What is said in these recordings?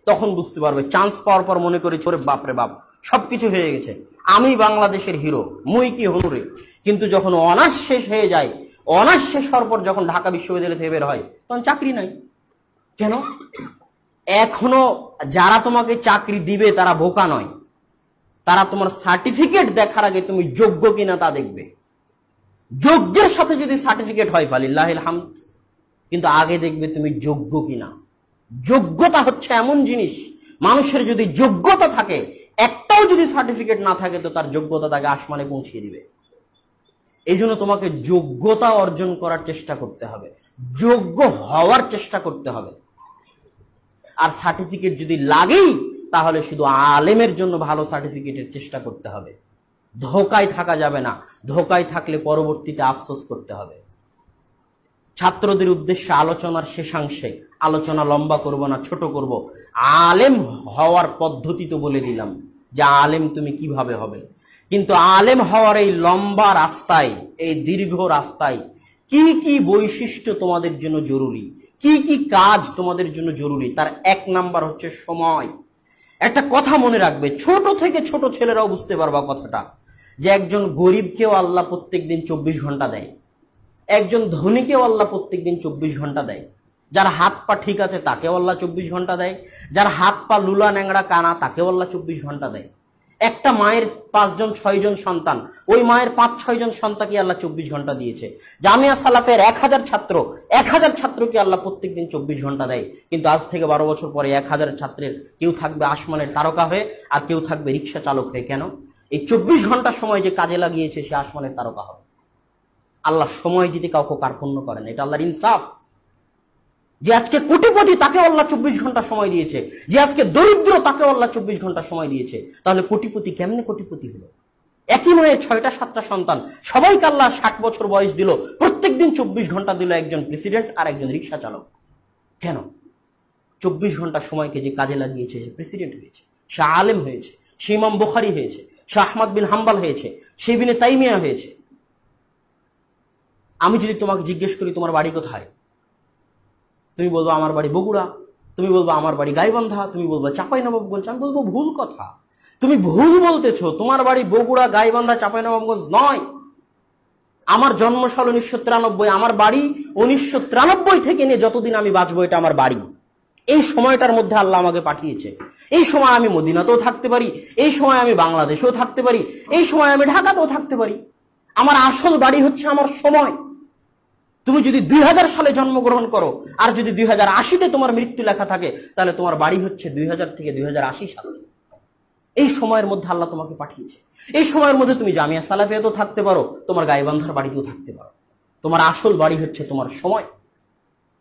তখন বুঝতে পারবে। চান্স পাওয়ার পর মনে করি ছোরে বাপরে বাপ সবকিছু হয়ে গেছে, আমি বাংলাদেশের হিরো, মুই কি হনুরে। কিন্তু যখন অনার্স শেষ হয়ে যায়, অনার্স শেষ হওয়ার পর যখন ঢাকা বিশ্ববিদ্যালয় থেকে বের হয়, তখন চাকরি নাই। কেন? এখনো যারা তোমাকে চাকরি দিবে তারা বোকা নয়, তারা তোমার সার্টিফিকেট দেখার আগে তুমি যোগ্য কিনা তা দেখবে। যোগ্যের সাথে যদি সার্টিফিকেট হয় ফালিল্লাহিল হামদ, কিন্তু আগে দেখবে তুমি যোগ্য কিনা। যোগ্যতা হচ্ছে এমন জিনিস, মানুষের যদি যোগ্যতা থাকে, একটাও যদি সার্টিফিকেট না থাকে, তো তার যোগ্যতা তাকে আসমানে পৌঁছিয়ে দিবে। এই জন্য তোমাকে যোগ্যতা অর্জন করার চেষ্টা করতে হবে, যোগ্য হওয়ার চেষ্টা করতে হবে। আর সার্টিফিকেট যদি লাগেই, তাহলে শুধু আলেমের জন্য ভালো সার্টিফিকেটের চেষ্টা করতে হবে। ধোকায় থাকা যাবে না, ধোকায় থাকলে পরবর্তীতে আফসোস করতে হবে। ছাত্রদের উদ্দেশ্যে আলোচনার শেষাংশে, আলোচনা লম্বা করব না, ছোট করব, আলেম হওয়ার পদ্ধতি তো বলে দিলাম যে আলেম তুমি কিভাবে হবে। কিন্তু আলেম হওয়ার এই লম্বা রাস্তায়, এই দীর্ঘ রাস্তায় কি কি বৈশিষ্ট্য তোমাদের জন্য জরুরি, কি কি কাজ তোমাদের জন্য জরুরি, তার এক নাম্বার হচ্ছে সময়। একটা কথা মনে রাখবে, ছোট থেকে ছোট ছেলেরাও বুঝতে পারবা কথাটা, যে একজন গরিবকেও আল্লাহ প্রত্যেক দিন 24 ঘন্টা দেয়, একজন ধনীকেও আল্লাহ প্রত্যেক দিন 24 ঘন্টা দেয়। যার হাত পা ঠিক আছে তাকেও আল্লাহ 24 ঘন্টা দেয়, যার হাত পা লুলা ন্যাংড়া কানা তাকেও আল্লাহ 24 ঘন্টা দেয়। একটা মায়ের 5 জন 6 জন সন্তান, ওই মায়ের 5-6 জন সন্তানকে আল্লাহ 24 ঘন্টা দিয়েছে। জামিয়া সালাফের 1000 ছাত্র, 1000 ছাত্রকে আল্লাহ প্রত্যেকদিন 24 ঘন্টা দেয়। কিন্তু আজ থেকে 12 বছর পরে 1000 ছাত্রের কেউ থাকবে আসমানের তারকা হয়ে, আর কেউ থাকবে রিক্সা চালক হয়ে। কেন? এই 24 ঘন্টা সময় যে কাজে লাগিয়েছে সে আসমানের তারকা হবে। আল্লাহ সময় দিতে কাউকে কার্পণ্য করেন, এটা আল্লাহর ইনসাফ। যে আজকে কোটিপতি তাকে আল্লাহ 24 ঘন্টা সময় দিয়েছে, যে আজকে দরিদ্র তাকে আল্লাহ 24 ঘন্টা সময় দিয়েছে। তাহলে কোটিপতি কেমনে কোটিপতি হলো? একই মায়ের 6টা-7টা সন্তান, সবাইকে আল্লাহ 60 বছর বয়স দিল, প্রত্যেকদিন 24 ঘন্টা দিল একজন প্রেসিডেন্ট আর একজন রিক্সা চালক। কেন? 24 ঘন্টা সময়কে যে কাজে লাগিয়েছে সে প্রেসিডেন্ট হয়েছে, সে আলেম হয়েছে, সে ইমাম বুখারী হয়েছে, সে আহমদ বিন হাম্বল হয়েছে, সে ইবনে তাইমিয়া হয়েছে। আমি যদি তোমাকে জিজ্ঞেস করি তোমার বাড়ি কোথায়, তুমি বলবো আমার বাড়ি বগুড়া, তুমি বলবো আমার বাড়ি গাইবান্ধা, তুমি বলবো চাঁপাইনবাবগঞ্জ। আমি বলবো ভুল কথা, তুমি ভুল বলতেছো। তোমার বাড়ি বগুড়া, গাইবান্ধা, চাঁপাইনবাবগঞ্জ নয়। আমার জন্মসাল 1993, আমার বাড়ি 1993 থেকে নিয়ে যতদিন আমি বাঁচবো এটা আমার বাড়ি। এই সময়টার মধ্যে আল্লাহ আমাকে পাঠিয়েছে। এই সময় আমি মদিনাতেও থাকতে পারি, এই সময় আমি বাংলাদেশেও থাকতে পারি, এই সময় আমি ঢাকাতেও থাকতে পারি। আমার আসল বাড়ি হচ্ছে আমার সময়। তুমি যদি 2000 সালে জন্মগ্রহণ করো আর যদি 2080-তে তোমার মৃত্যু লেখা থাকে, তাহলে তোমার বাড়ি হচ্ছে 2000 থেকে 2080 সাল। এই সময়ের মধ্যে আল্লাহ তোমাকে পাঠিয়েছে। এই সময়ের মধ্যে তুমি জামিয়া সালাফিয়াতেও থাকতে পারো, তোমার গাইবান্ধার বাড়িতেও থাকতে পারো। তোমার আসল বাড়ি হচ্ছে তোমার সময়।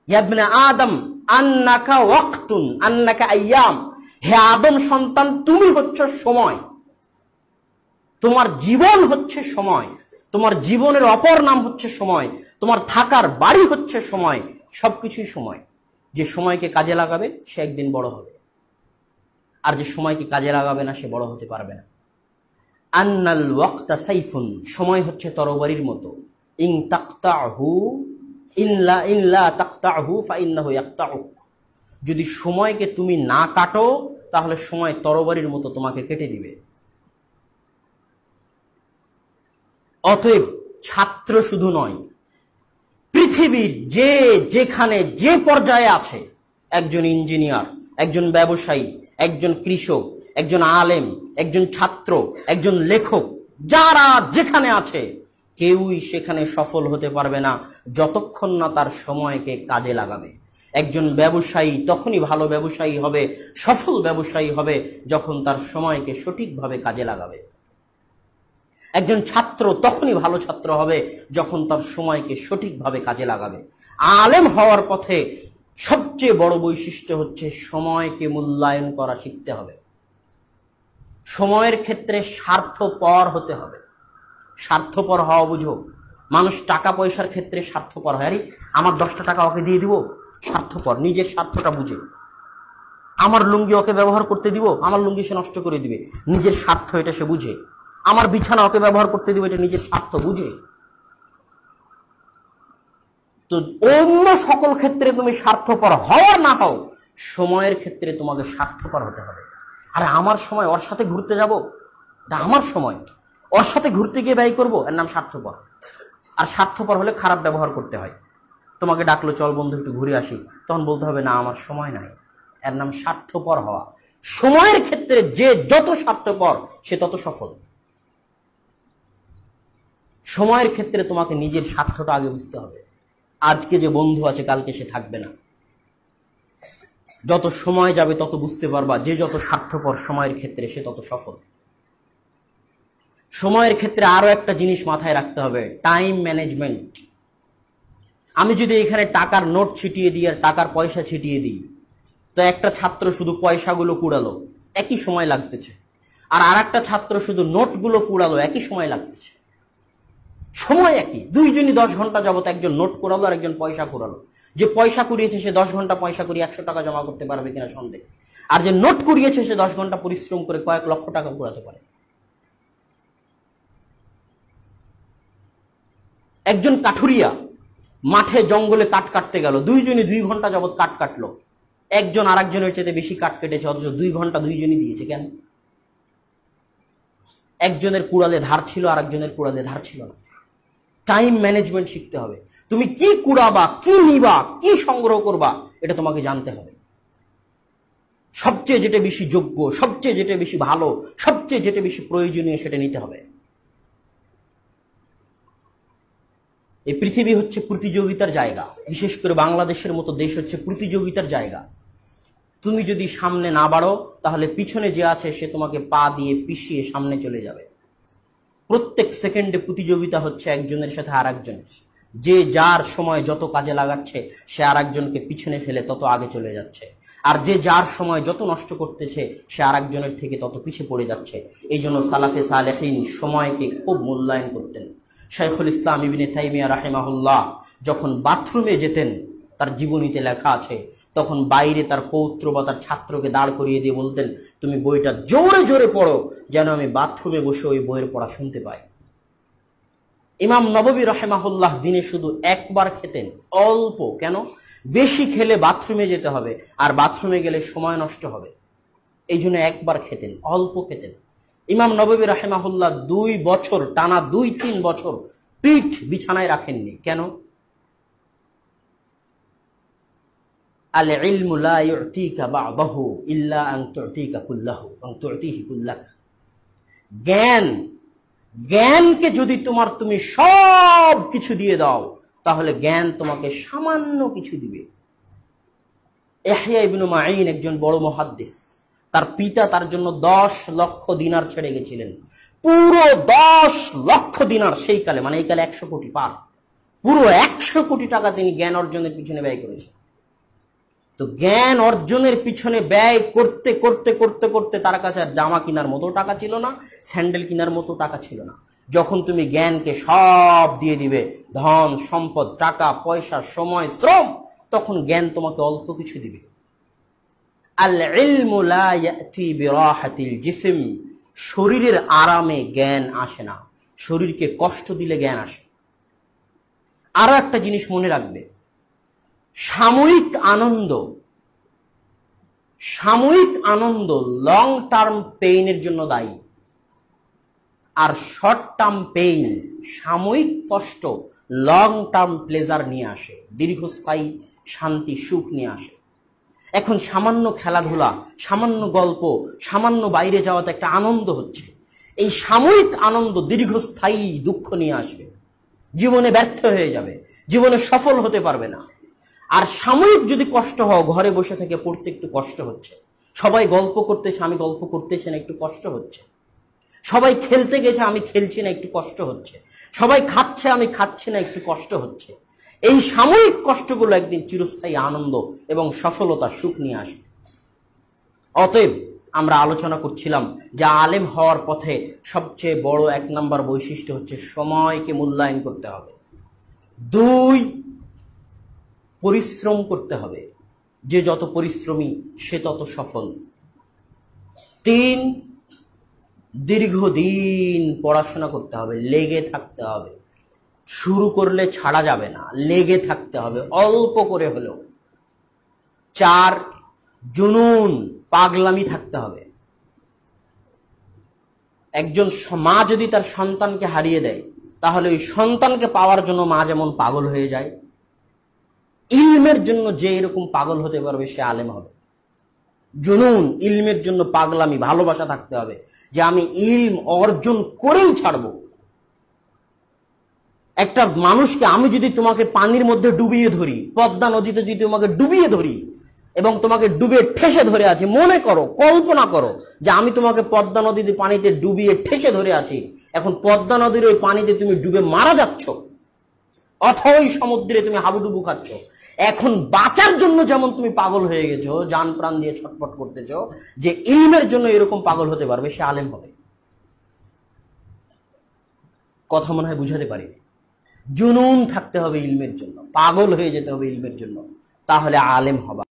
ইয়া ইবনে আদম আন্নাকা ওয়াক্তুন আন্নাকা আইয়াম, হে আদম সন্তান তুমি হচ্ছে সময়। তোমার জীবন হচ্ছে সময়, তোমার জীবনের অপর নাম হচ্ছে সময়, তোমার থাকার বাড়ি হচ্ছে সময়, সবকিছুই সময়। যে সময়কে কাজে লাগাবে সে একদিন বড় হবে, আর যে সময়কে কাজে লাগাবে না সে বড় হতে পারবে না। আন্নাল ওয়াক্তা সাইফুন, সময় হচ্ছে তরবারির মতো। ইন তাকতাহু ইল্লা তাকতাহু ফাইন্নাহু ইয়াকতাউক, যদি সময়কে তুমি না কাটো তাহলে সময় তরবারির মতো তোমাকে কেটে দিবে। অতএব ছাত্র শুধু নয়, পৃথিবীর যে যেখানে যে পর্যায়ে আছে, একজন ইঞ্জিনিয়ার, একজন ব্যবসায়ী, একজন কৃষক, একজন আলেম, একজন ছাত্র, একজন লেখক, যারা যেখানে আছে কেউই সেখানে সফল হতে পারবে না যতক্ষণ না তার সময়কে কাজে লাগাবে। একজন ব্যবসায়ী তখনই ভালো ব্যবসায়ী হবে, সফল ব্যবসায়ী হবে, যখন তার সময়কে সঠিকভাবে কাজে লাগাবে। একজন ছাত্র তখনই ভালো ছাত্র হবে যখন তার সময়কে সঠিকভাবে কাজে লাগাবে। আলেম হওয়ার পথে সবচেয়ে বড় বৈশিষ্ট্য হচ্ছে সময়কে মূল্যায়ন করা শিখতে হবে। সময়ের ক্ষেত্রে স্বার্থপর হতে হবে। স্বার্থপর হওয়া বুঝো, মানুষ টাকা পয়সার ক্ষেত্রে স্বার্থপর হয়। আরে আমার 10টা টাকা ওকে দিয়ে দিব, স্বার্থপর, নিজের স্বার্থটা বুঝে। আমার লুঙ্গি ওকে ব্যবহার করতে দিব, আমার লুঙ্গি সে নষ্ট করে দিবে, নিজের স্বার্থ এটা সে বুঝে। আমার বিছানা ওকে ব্যবহার করতে দিব, এটা নিজের স্বার্থ বুঝে। তো অন্য সকল ক্ষেত্রে তুমি স্বার্থপর হও আর না হও, সময়ের ক্ষেত্রে তোমাকে স্বার্থপর হতে হবে। আরে আমার সময়, ওর সাথে ঘুরতে যাব, এটা আমার সময়, ওর সাথে ঘুরতে গিয়ে ব্যয় করবো, এর নাম স্বার্থপর। আর স্বার্থপর হলে খারাপ ব্যবহার করতে হয়। তোমাকে ডাকলো, চল বন্ধু একটু ঘুরে আসি, তখন বলতে হবে না আমার সময় নাই, এর নাম স্বার্থপর হওয়া। সময়ের ক্ষেত্রে যে যত স্বার্থপর সে তত সফল। সময়ের ক্ষেত্রে তোমাকে নিজের স্বার্থটা আগে বুঝতে হবে। আজকে যে বন্ধু আছে কালকে সে থাকবে না। যত সময় যাবে তত বুঝতে পারবা যে যত স্বার্থপর সময়ের ক্ষেত্রে সে তত সফল। সময়ের ক্ষেত্রে আরো একটা জিনিস মাথায় রাখতে হবে, টাইম ম্যানেজমেন্ট। আমি যদি এখানে টাকার নোট ছিটিয়ে দিই আর টাকার পয়সা ছিটিয়ে দিই, তো একটা ছাত্র শুধু পয়সাগুলো কুড়ালো, একই সময় লাগতেছে, আর আরেকটা ছাত্র শুধু নোটগুলো কুড়ালো, একই সময় লাগতেছে। সময় একই, দুইজনই 10 ঘন্টা যাবত একজন নোট কুড়ালো আর একজন পয়সা কুড়ালো। যে পয়সা কুড়িয়েছে সে 10 ঘন্টা পয়সা কুড়িয়ে 100 টাকা জমা করতে পারবে কিনা সন্দেহ, আর যে নোট কুড়িয়েছে সে 10 ঘন্টা পরিশ্রম করে কয়েক লক্ষ টাকা কুড়াতে পারে। একজন কাঠুরিয়া মাঠে জঙ্গলে কাঠ কাটতে গেল, দুইজনই 2 ঘন্টা যাবত কাঠ কাটলো, একজন আরেকজনের চেয়ে বেশি কাঠ কেটেছে, অথচ 2 ঘন্টা দুইজনই দিয়েছে। কেন? একজনের কুড়ালে ধার ছিল, আরেকজনের কুড়ালে ধার ছিল না। টাইম ম্যানেজমেন্ট শিখতে হবে। তুমি কি কুড়াবা, কি নিবা, কি সংগ্রহ করবা, এটা তোমাকে জানতে হবে। সবচেয়ে যেটা বেশি যোগ্য, সবচেয়ে যেটা বেশি ভালো, সবচেয়ে যেটা বেশি প্রয়োজনীয় সেটা নিতে হবে। এই পৃথিবী হচ্ছে প্রতিযোগিতার জায়গা, বিশেষ করে বাংলাদেশের মতো দেশ হচ্ছে প্রতিযোগিতার জায়গা। তুমি যদি সামনে না বাড়ো তাহলে পিছনে যে আছে সে তোমাকে পা দিয়ে পিছিয়ে সামনে চলে যাবে। প্রত্যেক সেকেন্ডে প্রতিযোগিতা হচ্ছে একজনের সাথে আর একজনের। যে যার সময় যত কাজে লাগাচ্ছে সে আর একজনকে পিছনে ফেলে তত আগে চলে যাচ্ছে, আর যে যার সময় যত নষ্ট করতেছে সে আর একজনের থেকে তত পিছিয়ে পড়ে যাচ্ছে। এই জন্য সালাফে সালেহিন সময়কে খুব মূল্যায়ন করতেন। শাইখুল ইসলাম ইবনে তাইমিয়া রাহিমাহুল্লাহ যখন বাথরুমে যেতেন, তার জীবনীতে লেখা আছে, তখন বাইরে তার পৌত্র বা তার ছাত্রকে দাঁড় করিয়ে দিয়ে বলতেন, তুমি বইটা জোরে জোরে পড়ো যেন আমি বাথরুমে বসে ওই বইয়ের পড়া শুনতে পাই। ইমাম নববী রাহিমাহুল্লাহ দিনে শুধু একবার খেতেন, অল্প। কেন? বেশি খেলে বাথরুমে যেতে হবে, আর বাথরুমে গেলে সময় নষ্ট হবে, এই জন্য একবার খেতেন, অল্প খেতেন। ইমাম নববী রাহিমাহুল্লাহ 2 বছর টানা 2-3 বছর পিঠ বিছানায় রাখেননি। কেন? আল ইলমু লা ইউতিকা বা'দাহু ইল্লা আন তু'তিকা কুল্লাহু আন তু'তিহি কুল্লাক। জ্ঞানকে যদি তুমি সব কিছু দিয়ে দাও তাহলে জ্ঞান তোমাকে সামান্য কিছু দিবে। ইহইয়া ইবনে মাঈন একজন বড় মুহাদ্দিস, তার পিতা তার জন্য 10 লক্ষ দিনার ছেড়ে গেছিলেন। পুরো 10 লক্ষ দিনার সেই কালে, মানে এই কালে 100 কোটি পার, পুরো 100 কোটি টাকা তিনি জ্ঞান অর্জনের পিছনে ব্যয় করেছেন। তো জ্ঞান অর্জনের পিছনে ব্যয় করতে করতে করতে করতে তার কাছে আর জামা কেনার মতো টাকা ছিল না, স্যান্ডেল কেনার মতো টাকা ছিল না। যখন তুমি জ্ঞানকে সব দিয়ে দিবে, ধন সম্পদ, টাকা পয়সা, সময়, শ্রম, তখন জ্ঞান তোমাকে অল্প কিছু দিবে। আল ইলমু লা ইয়াতি বিরাহাতিল জিসম। শরীরের আরামে জ্ঞান আসে না, শরীরকে কষ্ট দিলে জ্ঞান আসে। আরো একটা জিনিস মনে রাখবে, সাময়িক আনন্দ লং টার্ম পেইনের জন্য দায়ী, আর শর্ট টার্ম পেইন, সাময়িক কষ্ট, লং টার্ম প্লেজার নিয়ে আসে, দীর্ঘস্থায়ী শান্তি সুখ নিয়ে আসে। এখন সামান্য খেলাধুলা, সামান্য গল্প, সামান্য বাইরে যাওয়াতে একটা আনন্দ হচ্ছে, এই সাময়িক আনন্দ দীর্ঘস্থায়ী দুঃখ নিয়ে আসবে, জীবনে ব্যর্থ হয়ে যাবে, জীবনে সফল হতে পারবে না। আর সাময়িক যদি কষ্ট হয়, ঘরে বসে থেকে পড়তে একটু কষ্ট হচ্ছে, সবাই গল্প করতেছে আমি গল্প করতেছি না, একটু কষ্ট হচ্ছে, সবাই খেলতে গেছে আমি খেলছি না, একটু কষ্ট হচ্ছে, সবাই খাচ্ছে আমি খাচ্ছি না, একটু কষ্ট হচ্ছে। এই সাময়িক কষ্টগুলো একদিন চিরস্থায়ী আনন্দ এবং সফলতা সুখ নিয়ে আসবে। অতএব আমরা আলোচনা করছিলাম যে আলেম হওয়ার পথে সবচেয়ে বড় 1 নম্বর বৈশিষ্ট্য হচ্ছে সময়কে মূল্যায়ন করতে হবে। 2, পরিশ্রম করতে হবে, যে যত পরিশ্রমী সে তত সফল। 3, দীর্ঘদিন পড়াশোনা করতে হবে, লেগে থাকতে হবে, শুরু করলে ছাড়া যাবে না, লেগে থাকতে হবে অল্প করে হলেও। 4, জুনুন, পাগলামি থাকতে হবে। একজন মা যদি তার সন্তানকে হারিয়ে দেয়, তাহলে ওই সন্তানকে পাওয়ার জন্য মা যেমন পাগল হয়ে যায়, ইলমের জন্য যে এরকম পাগল হতে পারবে সে আলেম হবে। জুনুন, ইলমের জন্য পাগলামি, ভালোবাসা থাকতে হবে যে আমি ইলম অর্জন করেই ছাড়ব। একটা মানুষকে আমি যদি তোমাকে পানির মধ্যে ডুবিয়ে ধরি, পদ্মা নদীতে যদি তোমাকে ডুবিয়ে ধরি এবং তোমাকে ডুবে ঠেসে ধরে আছি, মনে করো, কল্পনা করো যে আমি তোমাকে পদ্মা নদীতে পানিতে ডুবিয়ে ঠেসে ধরে আছি, এখন পদ্মা নদীর ওই পানিতে তুমি ডুবে মারা যাচ্ছ, অথই সমুদ্রে তুমি হাবুডুবু খাচ্ছ। এখন বাঁচার জন্য যেমন তুমি পাগল হয়ে গেছো, জান প্রাণ দিয়ে ছটফট করতেছো, যে ইলমের জন্য এরকম পাগল হতে পারবে সে আলেম হবে। কথা মনে হয় বুঝাতে পারিনি। জুনুন থাকতে হবে ইলমের জন্য, পাগল হয়ে যেতে হবে ইলমের জন্য, তাহলে আলেম হবা।